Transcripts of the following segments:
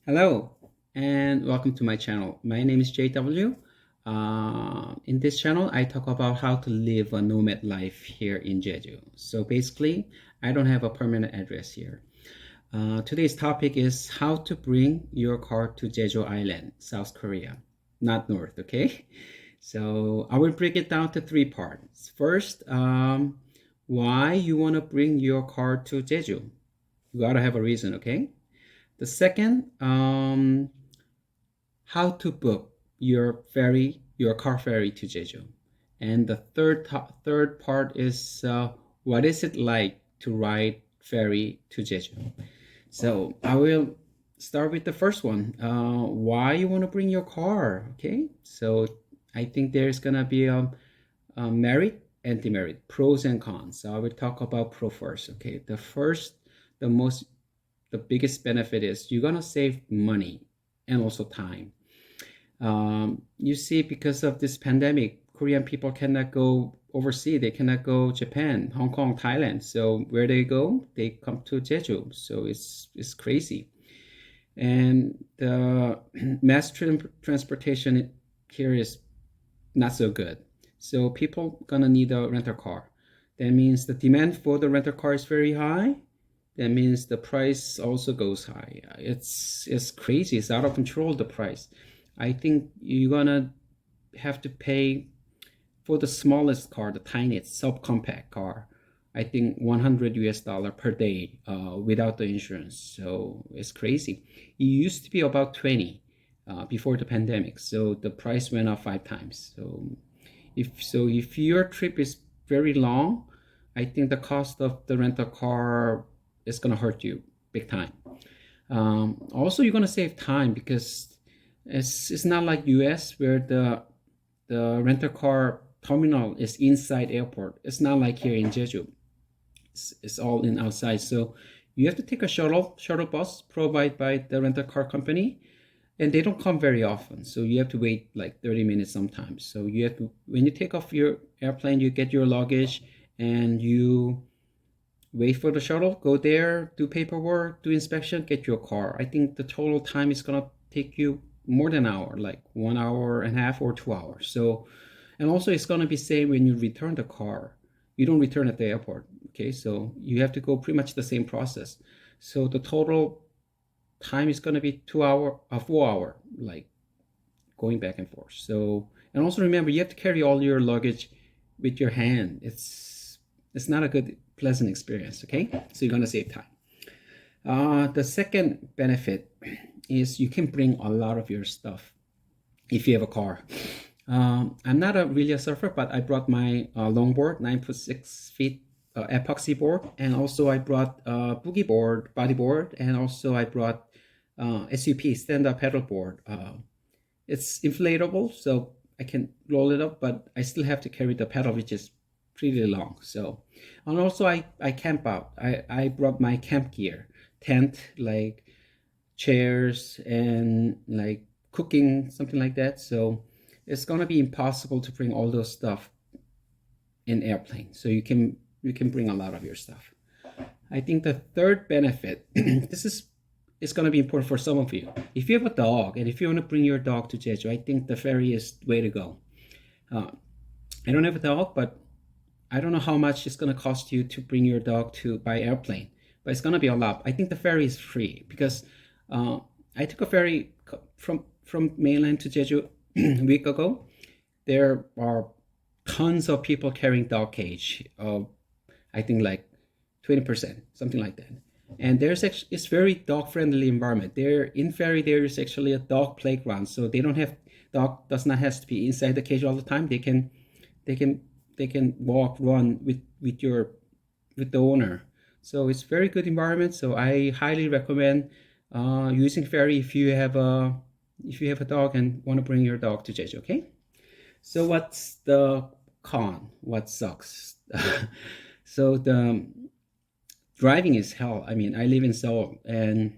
Hello and welcome to my channel. My name is JW. In this channel, I talk about how to live a nomad life here in Jeju. So basically, I don't have a permanent address here. Today's topic is how to bring your car to Jeju Island, South Korea, not North, okay? So I will break it down to three parts. First, why you want to bring your car to Jeju. You gotta have a reason, okay? The second, how to book your car ferry to Jeju. And the third part is what is it like to ride ferry to Jeju. So I will start with the first one. Why you want to bring your car? Okay, so I think there's gonna be a merit and demerit, pros and cons. So I will talk about pro first. Okay, the most the biggest benefit is you're gonna save money and also time. You see, because of this pandemic, Korean people cannot go overseas. They cannot go Japan, Hong Kong, Thailand. So where they go, they come to Jeju. So it's crazy. And the transportation here is not so good. So people gonna need a rental car. That means the demand for the rental car is very high. That means the price also goes high. It's crazy. It's out of control, the price. I think you're gonna have to pay for the smallest car, the tiniest subcompact car. I think 100 US dollar per day without the insurance. So it's crazy. It used to be about 20 before the pandemic. So the price went up 5 times. If your trip is very long, I think the cost of the rental car is gonna hurt you big time. Also, you're gonna save time because it's not like US where the rental car terminal is inside airport. It's not like here in Jeju. It's all in outside. So you have to take a shuttle bus provided by the rental car company, and they don't come very often. So you have to wait like 30 minutes sometimes. So you have to, when you take off your airplane, you get your luggage and you wait for the shuttle, go there, do paperwork, do inspection, get your car. I think the total time is gonna take you more than an hour, like 1 hour and a half or 2 hours. So, and also it's gonna be same when you return the car. You don't return at the airport, okay? So you have to go pretty much the same process. So the total time is gonna be 2 hour, 4 hour, like going back and forth. So, and also remember, you have to carry all your luggage with your hand. It's not a good pleasant experience, okay? So you're gonna save time. The second benefit is you can bring a lot of your stuff if you have a car. I'm not really a surfer, but I brought my longboard, 9 foot 6 feet epoxy board, and also I brought boogie board, bodyboard, and also I brought SUP, stand-up pedal board. It's inflatable, so I can roll it up, but I still have to carry the pedal, which is pretty long. So, and also I camp out. I brought my camp gear, tent, like chairs and like cooking, something like that. So it's gonna be impossible to bring all those stuff in airplane. So you can bring a lot of your stuff. I think the third benefit, this is going to be important for some of you. If you have a dog and if you want to bring your dog to Jeju, I think the ferry is the way to go. I don't have a dog, but I don't know how much it's going to cost you to bring your dog to by airplane, but it's going to be a lot. I think the ferry is free because I took a ferry from mainland to Jeju a week ago. There are tons of people carrying dog cage. I think like 20%, something like that. And there's actually it's very dog friendly environment. There in ferry there is actually a dog playground, so they don't have dog does not have to be inside the cage all the time. They can they can walk, run with the owner. So it's very good environment. So I highly recommend using ferry if you have a dog and want to bring your dog to Jeju. Okay. So what's the con? What sucks? So the driving is hell. I mean, I live in Seoul, and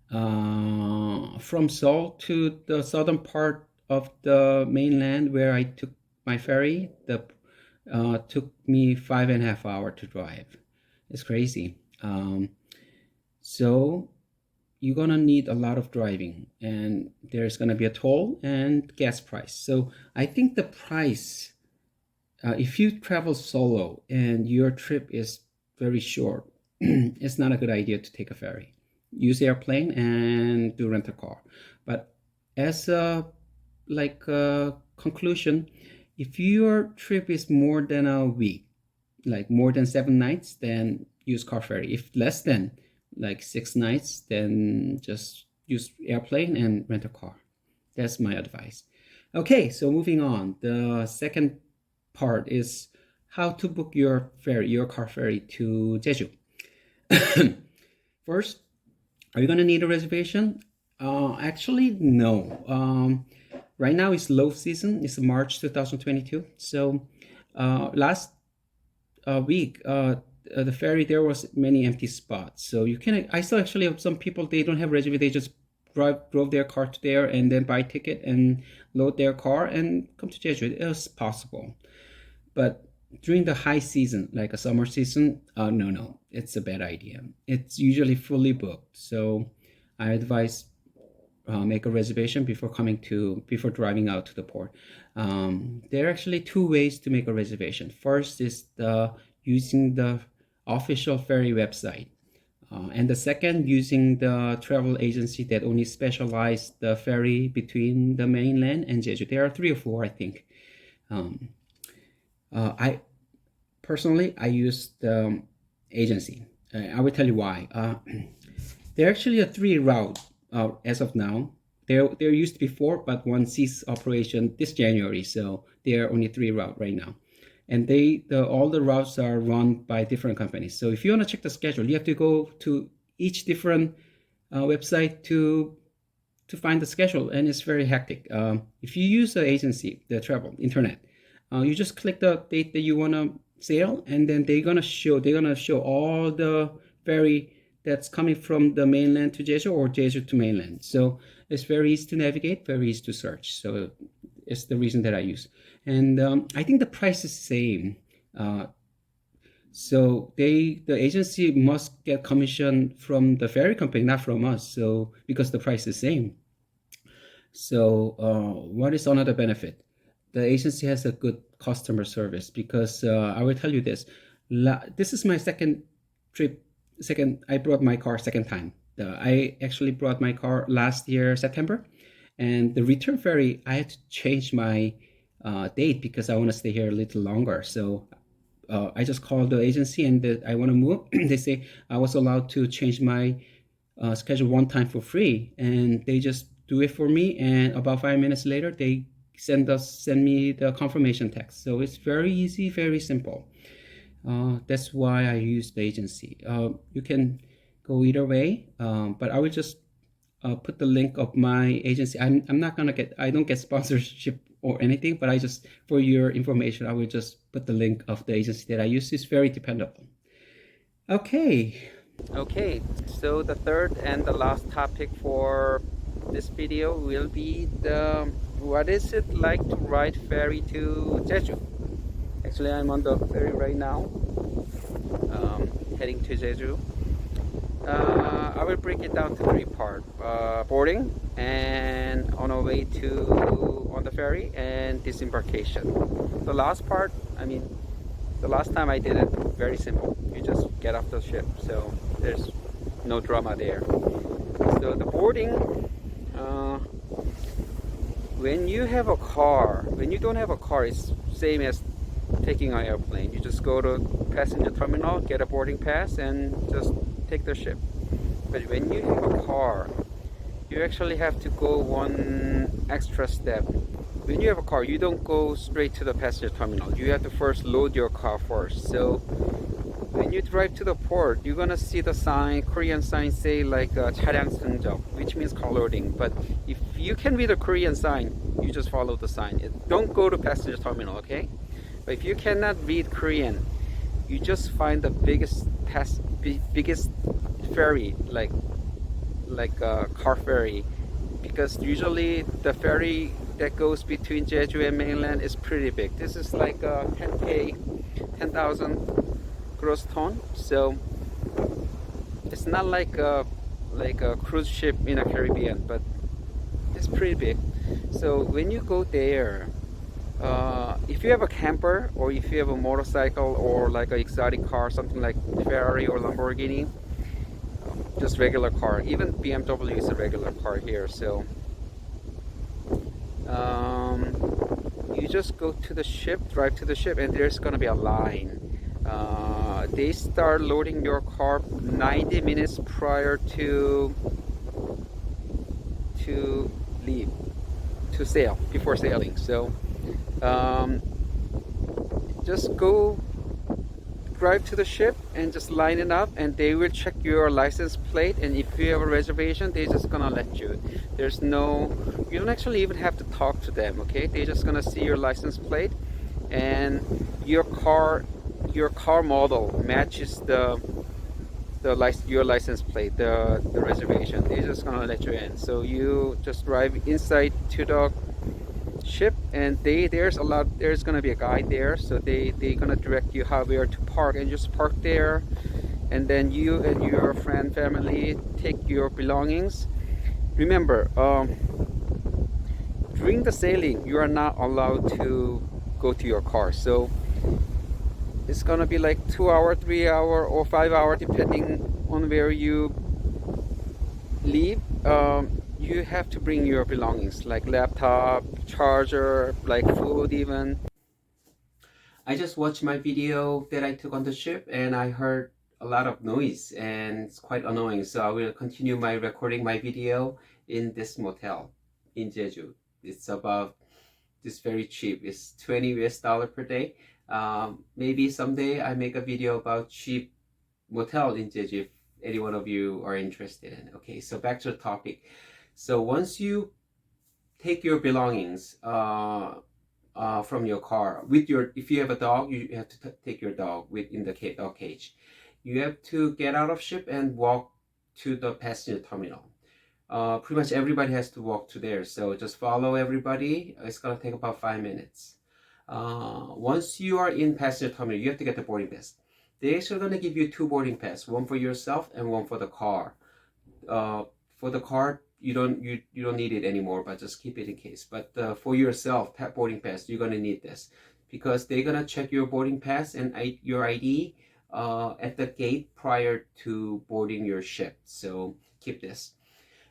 from Seoul to the southern part of the mainland where I took my ferry, the took me 5.5 hours to drive. It's crazy. So you're gonna need a lot of driving, and there's gonna be a toll and gas price. So I think the price, if you travel solo and your trip is very short, it's not a good idea to take a ferry. Use airplane and do rent a car. But as a conclusion, if your trip is more than a week, like more than 7 nights, then use car ferry. If less than like 6 nights, then just use airplane and rent a car. That's my advice. Okay, so moving on. The second part is how to book your ferry, your car ferry to Jeju. First, are you gonna need a reservation? Actually, no. Right now it's low season. It's March 2022. So last week, the ferry, there was many empty spots. So you can. I still actually have some people, they don't have reservation. They just drove their car to there and then buy ticket and load their car and come to Jeju. It was possible. But during the high season, like a summer season, no, it's a bad idea. It's usually fully booked. So I advise make a reservation before driving out to the port. There are actually two ways to make a reservation. First is using the official ferry website. And the second, using the travel agency that only specialize the ferry between the mainland and Jeju. There are 3 or 4, I think. I personally use the agency. I will tell you why. There are actually a 3 route as of now. There used to be 4, but one ceased operation this January, so there are only 3 routes right now. And all the routes are run by different companies. So if you want to check the schedule, you have to go to each different website to find the schedule, and it's very hectic. If you use the agency, the travel internet, you just click the date that you want to sail, and then they're gonna show all the ferry that's coming from the mainland to Jeju or Jeju to mainland. So it's very easy to navigate, very easy to search. So it's the reason that I use. And I think the price is same. So the agency must get commission from the ferry company, not from us. So because the price is same. So what is another benefit? The agency has a good customer service, because I will tell you this. This is my second trip. I brought my car second time. I actually brought my car last year, September. And the return ferry, I had to change my date because I want to stay here a little longer. So I just called the agency and I want to move. They say I was allowed to change my schedule one time for free. And they just do it for me. And about 5 minutes later, they send me the confirmation text. So it's very easy, very simple. That's why I use the agency. You can go either way, but I will just put the link of my agency. I'm not gonna I don't get sponsorship or anything, but I just, for your information, I will just put the link of the agency that I use. It's very dependable. Okay, so the third and the last topic for this video will be what is it like to ride ferry to Jeju. Actually, I'm on the ferry right now, heading to Jeju. I will break it down to 3 parts: boarding, and on our way on the ferry, and disembarkation. The last part, the last time I did it, very simple. You just get off the ship, so there's no drama there. So the boarding, when you don't have a car, it's same as taking an airplane. You just go to passenger terminal, get a boarding pass, and just take the ship. But when you have a car, you actually have to go one extra step. When you have a car, you don't go straight to the passenger terminal. You have to first load your car first. So when you drive to the port, you're gonna see the sign, Korean sign, say like 차량 승적, which means car loading. But if you can read the Korean sign, you just follow the sign. Don't go to passenger terminal, okay? But if you cannot read Korean, you just find the biggest ferry, like a car ferry, because usually the ferry that goes between Jeju and mainland is pretty big. This is like a 10,000 gross ton, so it's not like a like a cruise ship in a Caribbean, but it's pretty big. So when you go there, if you have a camper or if you have a motorcycle or like an exotic car, something like Ferrari or Lamborghini, just regular car. Even BMW is a regular car here. So you just go to the ship, drive to the ship, and there's gonna be a line. They start loading your car 90 minutes prior to leave, to sail, before sailing. So um, just go drive to the ship and just line it up, and they will check your license plate, and if you have a reservation they're just gonna let you. There's no, you don't actually even have to talk to them, okay? They're just gonna see your license plate, and your car model matches your license plate, the reservation. They're just gonna let you in. So you just drive inside to the ship, and there's gonna be a guide there, so they gonna direct you where to park, and just park there, and then you and your family take your belongings. Remember, during the sailing you are not allowed to go to your car, so it's gonna be like 2 hour, 3 hour, or 5 hour depending on where you leave. You have to bring your belongings like laptop, charger, like food even. I just watched my video that I took on the ship, and I heard a lot of noise and it's quite annoying. So I will continue my recording my video in this motel in Jeju. It's about, it's very cheap. It's 20 US dollar per day. Maybe someday I make a video about cheap motel in Jeju if any one of you are interested in. Okay, so back to the topic. So once you take your belongings from your car with your, if you have a dog, you have to take your dog in the dog cage. You have to get out of ship and walk to the passenger terminal. Pretty much everybody has to walk to there, so just follow everybody. It's gonna take about 5 minutes. Once you are in passenger terminal, you have to get the boarding pass. They're actually gonna give you 2 boarding pass, one for yourself and one for the car. For the car, you don't need it anymore, but just keep it in case. But for yourself, boarding pass, you're gonna need this, because they're gonna check your boarding pass and your ID at the gate prior to boarding your ship. So keep this.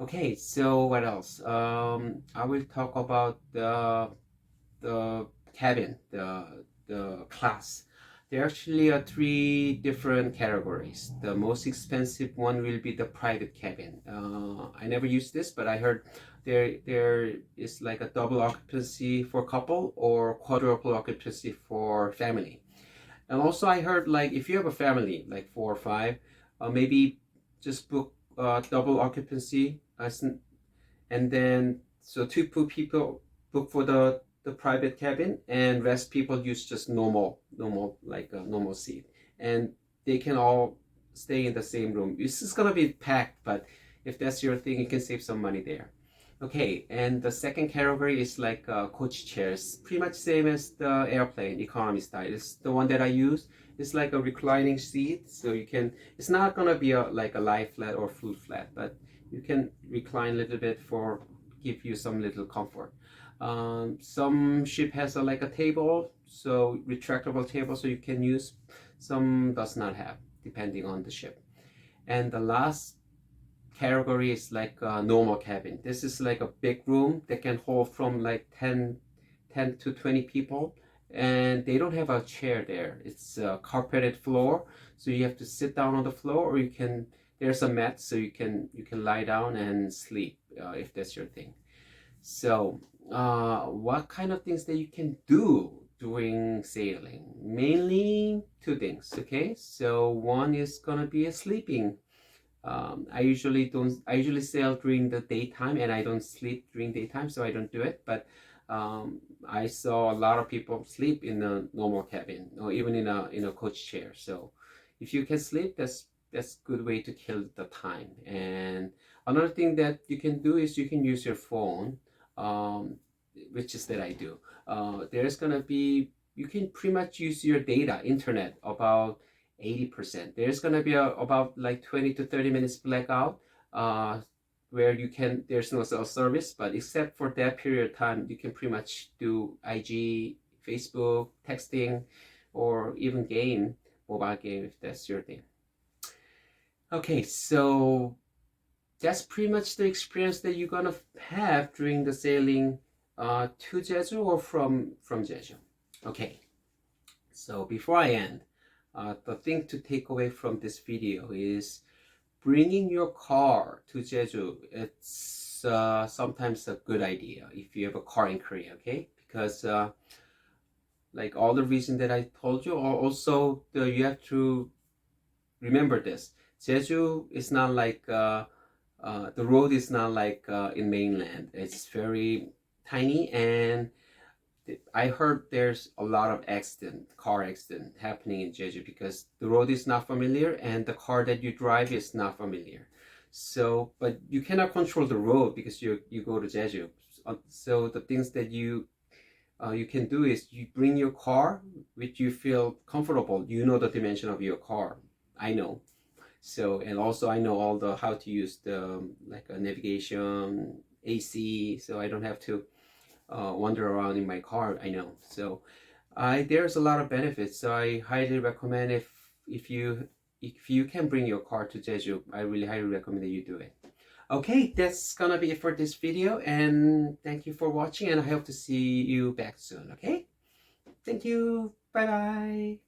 Okay, so what else? I will talk about the cabin, the class. There actually are 3 different categories. The most expensive one will be the private cabin. I never used this, but I heard there is like a double occupancy for couple or quadruple occupancy for family. And also I heard, like, if you have a family like 4 or 5, maybe just book double occupancy, and then so 2 people book for the private cabin, and rest people use just normal like a normal seat, and they can all stay in the same room. This is gonna be packed, but if that's your thing, you can save some money there. Okay, and the second category is like coach chairs, pretty much same as the airplane economy style. It's the one that I use. It's like a reclining seat, so you can, it's not gonna be like a lie flat or full flat, but you can recline a little bit for give you some little comfort. Some ship has like a table, so retractable table, so you can use. Some does not have, depending on the ship. And the last category is like a normal cabin. This is like a big room that can hold from like 10 to 20 people, and they don't have a chair there. It's a carpeted floor, so you have to sit down on the floor, or you can, there's a mat, so you can lie down and sleep if that's your thing. So what kind of things that you can do during sailing? Mainly 2 things. Okay, so one is gonna be a sleeping. I usually sail during the daytime, and I don't sleep during daytime, so I don't do it. But I saw a lot of people sleep in a normal cabin, or even in a coach chair. So if you can sleep, that's good way to kill the time. And another thing that you can do is you can use your phone, which is that I do. There's gonna be, you can pretty much use your data, internet, about 80%. There's gonna be about like 20 to 30 minutes blackout. uh, where there's no cell service, but except for that period of time, you can pretty much do IG, Facebook, texting, or even mobile game if that's your thing. Okay, so that's pretty much the experience that you're gonna have during the sailing to Jeju or from Jeju. Okay, so before I end, the thing to take away from this video is bringing your car to Jeju. It's sometimes a good idea if you have a car in Korea, okay? Because like all the reason that I told you, also you have to remember this. Jeju is not like the road is not like in mainland. It's very tiny, and I heard there's a lot of car accident happening in Jeju because the road is not familiar and the car that you drive is not familiar. So, but you cannot control the road because you go to Jeju. So the things that you can do is you bring your car, which you feel comfortable. You know the dimension of your car. I know. So, and also I know all the how to use the like a navigation, AC, so I don't have to wander around in my car. I know. So, there's a lot of benefits. So I highly recommend if you can bring your car to Jeju, I really highly recommend that you do it. Okay, that's gonna be it for this video, and thank you for watching, and I hope to see you back soon. Okay, thank you. Bye bye.